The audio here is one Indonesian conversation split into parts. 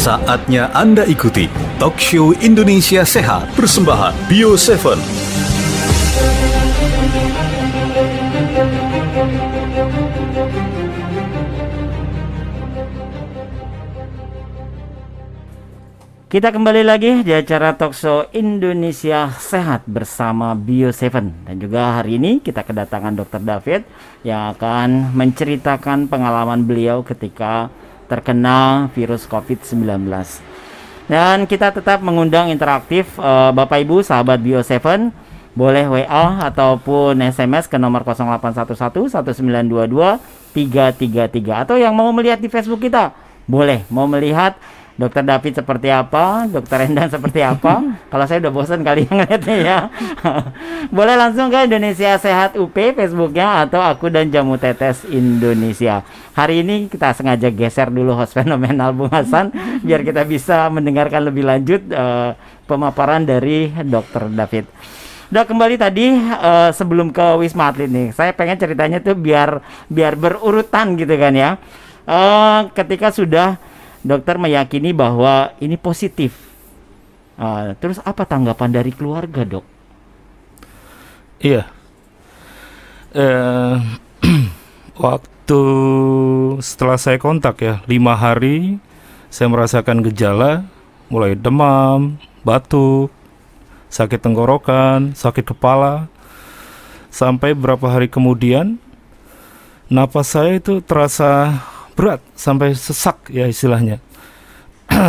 Saatnya Anda ikuti Talk Show Indonesia Sehat persembahan Bio7. Kita kembali lagi di acara Talk Show Indonesia Sehat bersama Bio7. Dan juga hari ini kita kedatangan Dr. David yang akan menceritakan pengalaman beliau ketika terkena virus COVID-19. Dan kita tetap mengundang interaktif Bapak Ibu sahabat Bio7, boleh WA ataupun SMS ke nomor 0811 1922 333, atau yang mau melihat di Facebook kita boleh, mau melihat Dokter David seperti apa, Dokter Endang seperti apa. Kalau saya udah bosan kali ngeliatnya ya. Boleh langsung ke Indonesia Sehat UP Facebooknya, atau Aku dan Jamu Tetes Indonesia. Hari ini kita sengaja geser dulu host fenomenal Bung Hasan biar kita bisa mendengarkan lebih lanjut pemaparan dari Dokter David. Udah kembali tadi sebelum ke Wisma Atlet nih, saya pengen ceritanya tuh biar berurutan gitu kan ya. Ketika sudah dokter meyakini bahwa ini positif, terus apa tanggapan dari keluarga, Dok? Iya, waktu setelah saya kontak ya, 5 hari saya merasakan gejala, mulai demam, batuk, sakit tenggorokan, sakit kepala, sampai beberapa hari kemudian napas saya itu terasa berat sampai sesak ya istilahnya.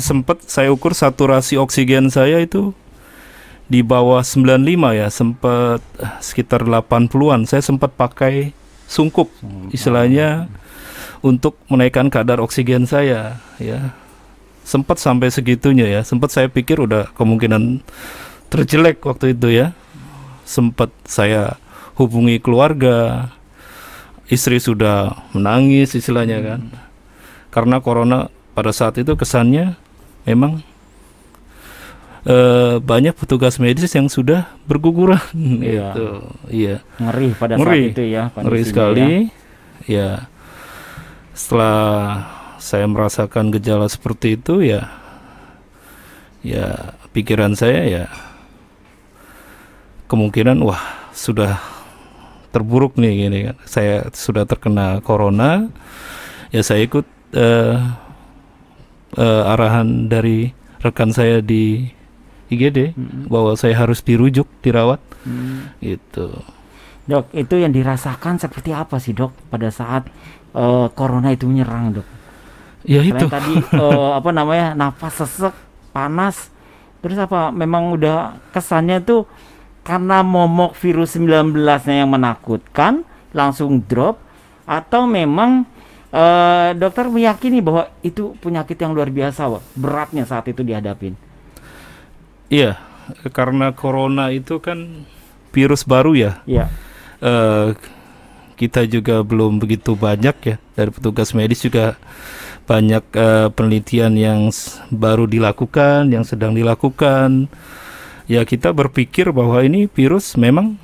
Sempat saya ukur saturasi oksigen saya itu di bawah 95 ya, sempat sekitar 80-an. Saya sempat pakai sungkup istilahnya untuk menaikkan kadar oksigen saya ya. Sempat sampai segitunya ya. Sempat saya pikir udah kemungkinan terjelek waktu itu ya. Sempat saya hubungi keluarga, istri sudah menangis istilahnya kan, karena corona pada saat itu kesannya memang banyak petugas medis yang sudah berguguran. Iya. Gitu. Iya. Ngeri pada saat itu ya. Ngeri sekali. Ya. Setelah saya merasakan gejala seperti itu ya pikiran saya ya kemungkinan wah sudah terburuk nih gini kan. Saya sudah terkena corona. Ya saya ikut arahan dari rekan saya di IGD bahwa saya harus dirujuk, dirawat. Gitu. Dok, itu yang dirasakan seperti apa sih, Dok, pada saat corona itu menyerang, Dok? Ya selain itu. Tadi napas sesek, panas. Terus apa? Memang udah kesannya tuh karena momok virus 19-nya yang menakutkan, langsung drop, atau memang dokter meyakini bahwa itu penyakit yang luar biasa, beratnya saat itu dihadapin? Iya, karena corona itu kan virus baru ya. Iya. Kita juga belum begitu banyak ya, dari petugas medis juga banyak penelitian yang baru dilakukan, yang sedang dilakukan. Ya kita berpikir bahwa ini virus memang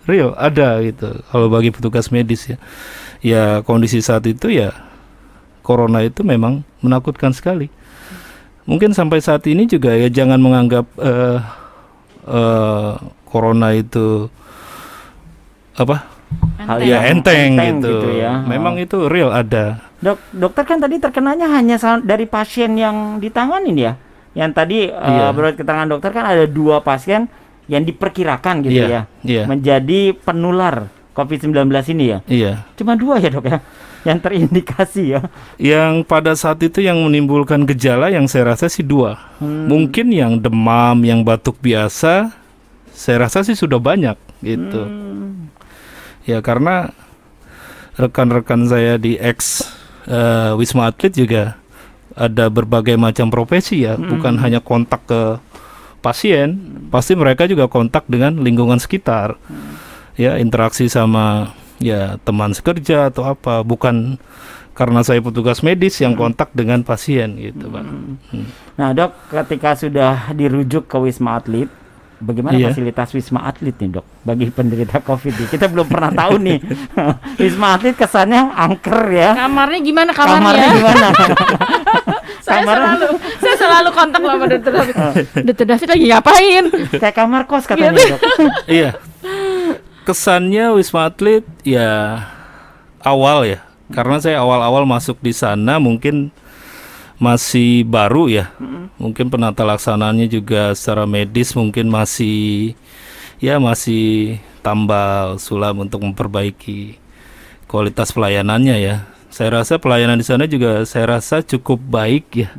real, ada gitu. Kalau bagi petugas medis ya, ya kondisi saat itu ya corona itu memang menakutkan sekali. Mungkin sampai saat ini juga ya jangan menganggap corona itu apa? Hal ya enteng gitu. Ya. Memang itu real ada. Dokter kan tadi terkenanya hanya dari pasien yang ditanganin ya. Yang tadi menurut keterangan dokter kan ada 2 pasien yang diperkirakan gitu ya menjadi penular COVID-19 ini ya. Iya. Cuma 2 ya, Dok ya yang terindikasi ya. Yang pada saat itu yang menimbulkan gejala yang saya rasa sih 2. Mungkin yang demam, yang batuk biasa saya rasa sih sudah banyak gitu. Ya karena rekan-rekan saya di Wisma Atlet juga ada berbagai macam profesi ya, bukan hanya kontak ke pasien, pasti mereka juga kontak dengan lingkungan sekitar, ya interaksi sama ya teman sekerja atau apa, bukan karena saya petugas medis yang kontak dengan pasien gitu, Pak. Nah, Dok, ketika sudah dirujuk ke Wisma Atlet, bagaimana fasilitas Wisma Atlet nih, Dok, bagi penderita COVID ini? Kita belum pernah tahu nih. Wisma Atlet kesannya angker ya. Kamarnya gimana kamarnya? Gimana? Saya selalu kontak sama Dokter David. Dokter David lagi ngapain? Kayak kamar kos katanya, Dok. Iya. Kesannya Wisma Atlet ya awal ya. Karena saya awal-awal masuk di sana mungkin masih baru ya. Mungkin penata laksanaannya juga secara medis mungkin masih tambal sulam untuk memperbaiki kualitas pelayanannya ya. Saya rasa pelayanan di sana juga cukup baik ya.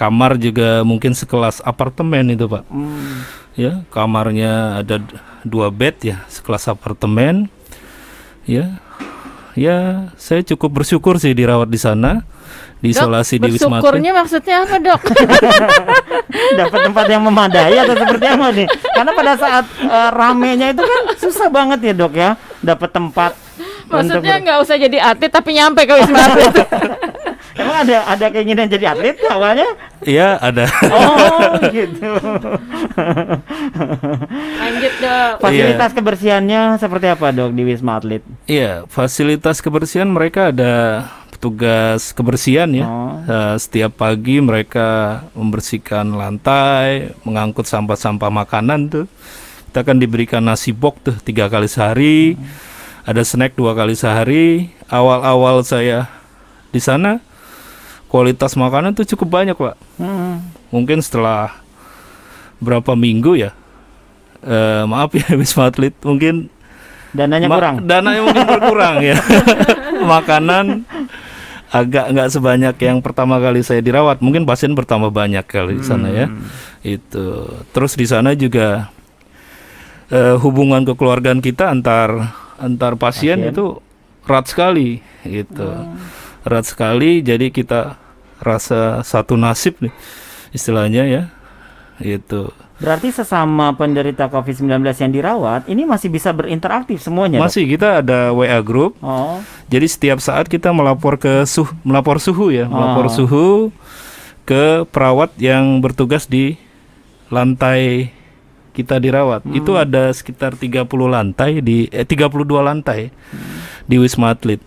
Kamar juga mungkin sekelas apartemen itu, Pak. Ya, kamarnya ada 2 bed ya, sekelas apartemen. Ya. Ya, saya cukup bersyukur sih dirawat di sana, diisolasi di Wisma Atlet. Bersyukurnya maksudnya apa, Dok? Dapat tempat yang memadai atau seperti apa nih? Karena pada saat ramenya itu kan susah banget ya, Dok ya, dapat tempat. Maksudnya nggak usah jadi atlet tapi nyampe ke Wisma Atlet. Emang ada keinginan jadi atlet awalnya? Iya, ada. Oh, gitu. Lanjut, Dok. Fasilitas kebersihannya seperti apa, Dok, di Wisma Atlet? Iya, fasilitas kebersihan mereka ada petugas kebersihan ya. Setiap pagi mereka membersihkan lantai, mengangkut sampah-sampah makanan tuh. Kita akan diberikan nasi box tuh 3 kali sehari. Ada snack 2 kali sehari. Awal-awal saya di sana kualitas makanan tuh cukup banyak, Pak. Mungkin setelah berapa minggu ya, maaf ya Wisma Atlet mungkin dananya kurang. Dananya mungkin berkurang ya. Makanan agak nggak sebanyak yang pertama kali saya dirawat. Mungkin pasien bertambah banyak kali di sana ya. Itu. Terus di sana juga hubungan kekeluargaan kita antar pasien itu erat sekali gitu. Erat sekali, jadi kita rasa satu nasib nih istilahnya ya. Itu. Berarti sesama penderita COVID-19 yang dirawat ini masih bisa berinteraksi semuanya, Dok? Masih, kita ada WA group. Jadi setiap saat kita melapor suhu ya, melapor suhu ke perawat yang bertugas di lantai kita dirawat. Itu ada sekitar 32 lantai di Wisma Atlet.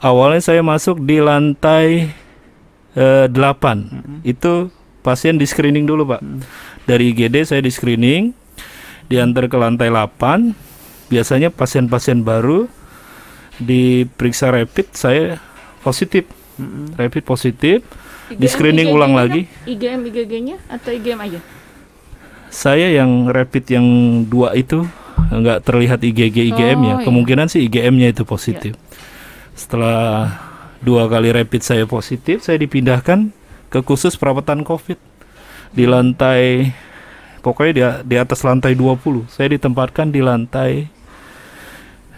Awalnya saya masuk di lantai 8. Itu pasien di screening dulu, Pak. Dari IGD saya di screening, diantar ke lantai 8. Biasanya pasien-pasien baru diperiksa rapid, saya positif. Rapid positif, di screening ulang lagi. IgM IgG-nya atau IgM aja? Saya yang rapid yang 2 itu nggak terlihat IgG IgM-nya. Kemungkinan sih IgM-nya itu positif. Setelah 2 kali rapid saya positif, saya dipindahkan ke khusus perawatan COVID di lantai, pokoknya di atas lantai 20. Saya ditempatkan di lantai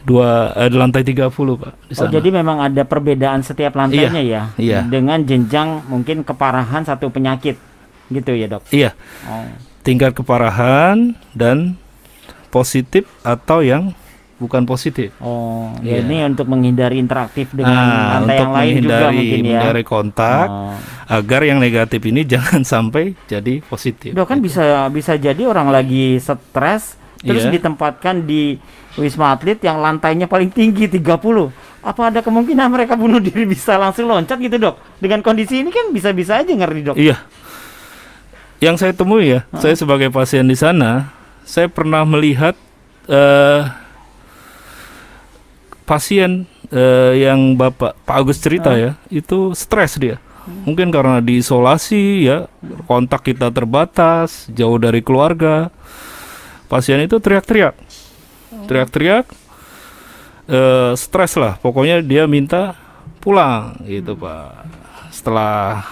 30, Pak. Jadi memang ada perbedaan setiap lantainya ya? Iya. Dengan jenjang mungkin keparahan satu penyakit gitu ya, Dok? Iya. Tingkat keparahan dan positif atau yang bukan positif. Ini untuk menghindari interaktif dengan lantai yang lain juga mungkin ya. Menghindari kontak agar yang negatif ini jangan sampai jadi positif. Dok, kan bisa jadi orang lagi stres terus ditempatkan di Wisma Atlet yang lantainya paling tinggi 30. Apa ada kemungkinan mereka bunuh diri, bisa langsung loncat gitu, Dok? Dengan kondisi ini kan bisa-bisa aja, ngeri, Dok. Iya. Yang saya temui ya, saya sebagai pasien di sana, saya pernah melihat pasien yang Pak Agus cerita ya, itu stres dia. Mungkin karena diisolasi ya, kontak kita terbatas, jauh dari keluarga. Pasien itu teriak-teriak, stres lah. Pokoknya dia minta pulang gitu, Pak. Setelah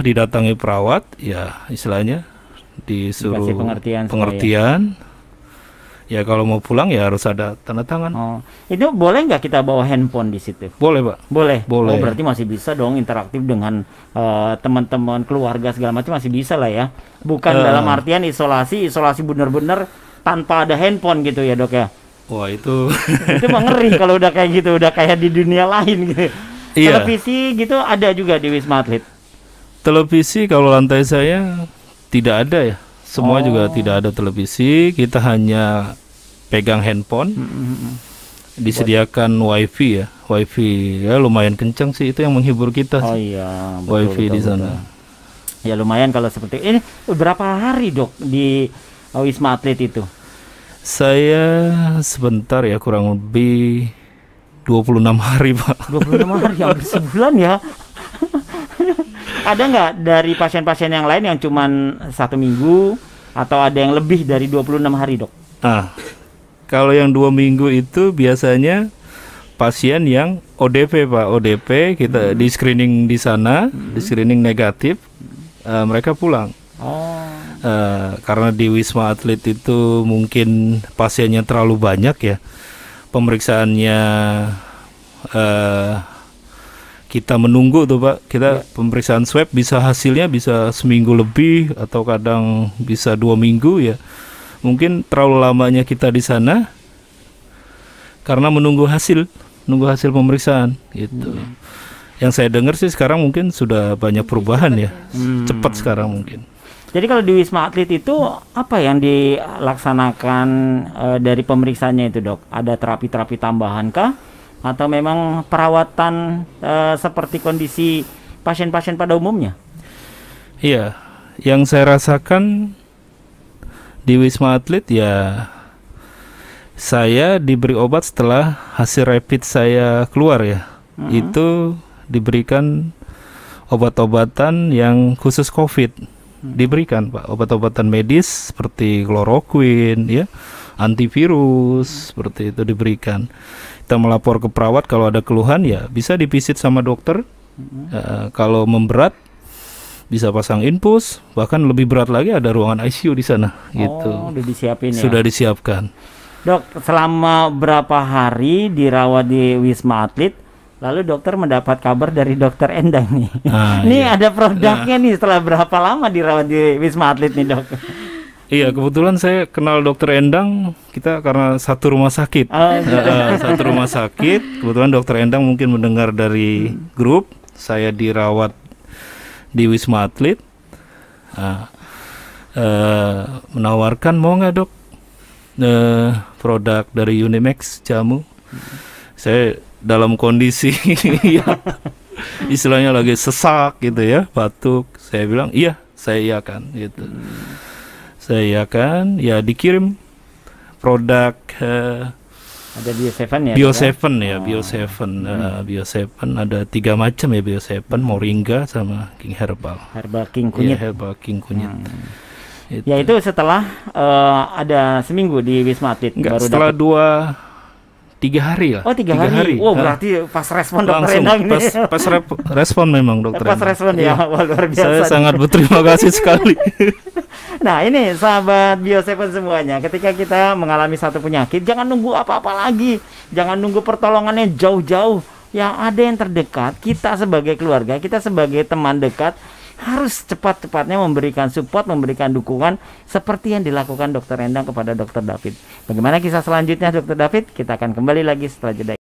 didatangi perawat ya, istilahnya disuruh pengertian. Ya kalau mau pulang ya harus ada tanda tangan. Itu boleh nggak kita bawa handphone di situ? Boleh, Pak. Boleh. Boleh. Berarti masih bisa dong interaktif dengan teman-teman, keluarga segala macam, masih bisa lah ya. Bukan dalam artian isolasi benar-benar tanpa ada handphone gitu ya, Dok ya. Wah, itu itu ngeri kalau udah kayak gitu, udah kayak di dunia lain gitu. Iya. Televisi gitu ada juga di Wisma Atlet. Televisi kalau lantai saya tidak ada ya. Semua juga tidak ada televisi, kita hanya pegang handphone. disediakan wifi ya. Wifi ya lumayan kencang sih, itu yang menghibur kita Oh sih. iya, Wifi di sana. Ya lumayan kalau seperti ini. Berapa hari dok di Wisma Atlet itu? Saya sebentar ya, kurang lebih 26 hari Pak. 26 hari, hampir sebulan ya. Ada nggak dari pasien-pasien yang lain yang cuman 1 minggu atau ada yang lebih dari 26 hari dok? Kalau yang 2 minggu itu biasanya pasien yang ODP Pak. ODP kita di screening di sana, di screening negatif, mereka pulang. Karena di Wisma Atlet itu mungkin pasiennya terlalu banyak ya, pemeriksaannya kita menunggu tuh Pak. Kita pemeriksaan swab bisa hasilnya bisa seminggu lebih atau kadang bisa 2 minggu ya. Mungkin terlalu lamanya kita di sana karena menunggu hasil pemeriksaan gitu. Yang saya dengar sih sekarang mungkin sudah banyak perubahan ya, cepat sekarang mungkin. Jadi kalau di Wisma Atlet itu apa yang dilaksanakan dari pemeriksaannya itu dok? Ada terapi-terapi tambahan kah? Atau memang perawatan seperti kondisi pasien-pasien pada umumnya? Iya, yang saya rasakan di Wisma Atlet ya, saya diberi obat setelah hasil rapid saya keluar ya. Itu diberikan obat-obatan yang khusus COVID. Diberikan Pak, obat-obatan medis seperti kloroquine ya, antivirus seperti itu diberikan. Kita melapor ke perawat kalau ada keluhan ya bisa divisit sama dokter. Kalau memberat bisa pasang infus, bahkan lebih berat lagi ada ruangan ICU di sana gitu. Udah disiapin ya. Sudah disiapkan. Dok, selama berapa hari dirawat di Wisma Atlet, lalu dokter mendapat kabar dari dokter Endang nih. Nih iya. ada produknya nih setelah berapa lama dirawat di Wisma Atlet nih dok? Iya, kebetulan saya kenal dokter Endang, kita karena satu rumah sakit. Satu rumah sakit, kebetulan dokter Endang mungkin mendengar dari grup, saya dirawat di Wisma Atlet, menawarkan mau nggak dok produk dari Unimax jamu. Saya dalam kondisi ya, istilahnya lagi sesak gitu ya, batuk. Saya bilang iya, saya iakan gitu. Saya iakan, ya dikirim produk ada Bio7 ya? Bio7 ya, Bio7 ada 3 macam ya, Bio7, Moringa sama King Herbal. Herbal King Kunyit. Ya, Herbal King Kunyit. Ya itu setelah ada seminggu di Wisma Atlet. Enggak, baru setelah dapet. 3 hari lah. Oh 3 hari. Oh berarti pas respon dokter langsung Endang ini. pas respon memang dokter Pas Endang. respon ya, wah, luar biasa. Saya sangat berterima kasih sekali. Nah ini sahabat Bio7 semuanya, ketika kita mengalami satu penyakit, jangan nunggu apa-apa lagi, jangan nunggu pertolongannya jauh-jauh. Yang ada yang terdekat, kita sebagai keluarga, kita sebagai teman dekat, harus cepat-cepatnya memberikan support, memberikan dukungan seperti yang dilakukan dokter Endang kepada dokter David. Bagaimana kisah selanjutnya dokter David? Kita akan kembali lagi setelah jeda.